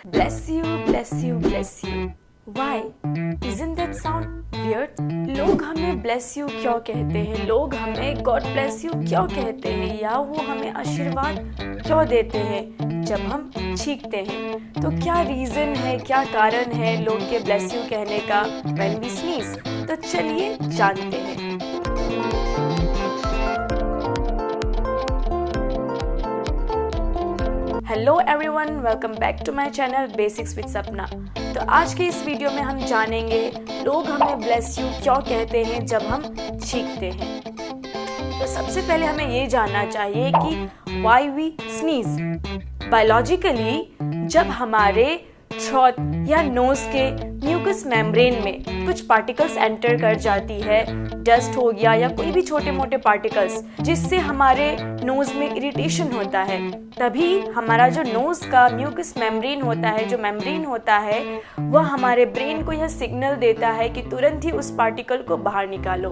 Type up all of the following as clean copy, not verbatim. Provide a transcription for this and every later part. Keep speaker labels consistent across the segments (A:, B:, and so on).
A: Bless you, bless you, bless you. Why? Isn't that sound weird? लोग हमें bless you क्यों कहते हैं? लोग हमें God bless you क्यों कहते हैं? या वो हमें आशीर्वाद क्यों देते हैं जब हम छींकते हैं? तो क्या रीज़न है, क्या कारण है लोग के bless you कहने का when we sneeze? तो चलिए जानते हैं। Hello everyone, welcome back to my channel basics with Sapna. तो आज के इस वीडियो में हम जानेंगे लोग हमें ब्लेस यू क्यों कहते हैं जब हम छींकते हैं। तो सबसे पहले हमें ये जानना चाहिए कि व्हाई वी स्नीज। बायोलॉजिकली जब हमारे थ्रोट या नोज के म्यूकस मेम्ब्रेन में कुछ पार्टिकल्स एंटर कर जाती है, डस्ट हो गया या कोई भी छोटे मोटे पार्टिकल्स, जिससे हमारे नोज में इरिटेशन होता है, तभी हमारा जो नोज का म्यूकस मेम्ब्रेन होता है, जो मेम्ब्रेन होता है, वह हमारे ब्रेन को यह सिग्नल देता है कि तुरंत ही उस पार्टिकल को बाहर निकालो,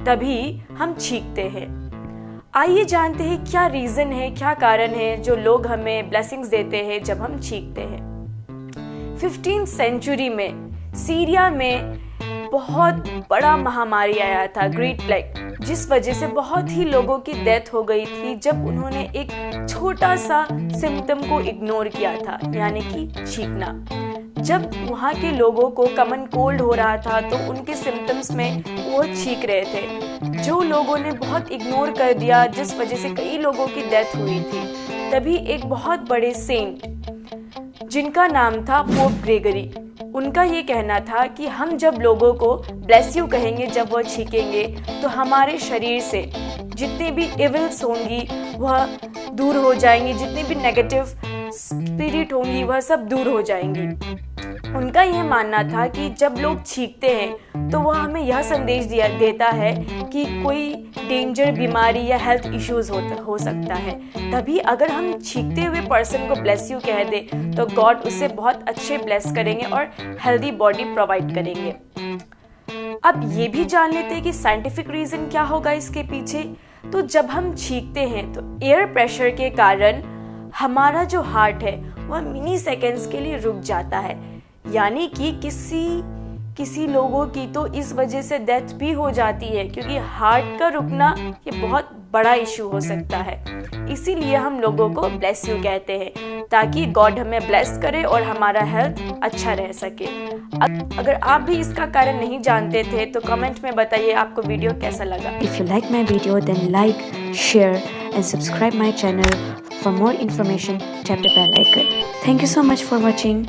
A: तभी हम छींकते हैं। आइए जानते हैं क्या रीज़न है, क्या कारण है जो लोग हमें ब्लेसिंग्स देते हैं जब हम छींकते हैं। 15th सेंचुरी में सीरिया में बहुत बड़ा महामारी आया था, ग्रेट प्लेग, जिस वजह से बहुत ही लोगों की डेथ हो गई थी जब उन्होंने एक छोटा सा सिम्टम को इग्नोर किया था, यानी कि छींकना। जब वहाँ के लोगों को कॉमन कोल्ड हो रहा था तो उनके सिम्टम्स में वो छींक रहे थे, जो लोगों ने बहुत इग्नोर कर दिया, जिस वजह से कई लोगों की डेथ हुई थी। तभी एक बहुत बड़े सेंट जिनका नाम था पोप ग्रेगरी, उनका ये कहना था कि हम जब लोगों को ब्लेस यू कहेंगे, जब वह छींकेंगे, तो हमारे शरीर से जितनी भी इविल्स होंगी वह दूर हो जाएंगी, जितनी भी नेगेटिव स्पिरिट होंगी वह सब दूर हो जाएंगी। उनका यह मानना था कि जब लोग छींकते हैं तो वह हमें यह संदेश देता है कि कोई डेंजर, बीमारी या हेल्थ इश्यूज हो सकता है। तभी अगर हम छींकते हुए पर्सन को ब्लेस यू कह दे तो गॉड उससे बहुत अच्छे ब्लेस करेंगे और हेल्दी बॉडी प्रोवाइड करेंगे। अब ये भी जान लेते हैं कि साइंटिफिक रीजन क्या होगा इसके पीछे। तो जब हम छींकते हैं तो एयर प्रेशर के कारण हमारा जो हार्ट है वह मिनी सेकेंड्स के लिए रुक जाता है, यानी कि किसी लोगों की तो इस वजह से डेथ भी हो जाती है, क्योंकि हार्ट का रुकना ये बहुत बड़ा इशू हो सकता है। इसीलिए हम लोगों को ब्लेस यू कहते हैं ताकि गॉड हमें ब्लेस करे और हमारा हेल्थ अच्छा रह सके। अगर आप भी इसका कारण नहीं जानते थे तो कमेंट में बताइए आपको वीडियो कैसा लगा।
B: If you like my video, then like, share and subscribe my channel. For more information, tap the bell icon. Thank you so much for watching.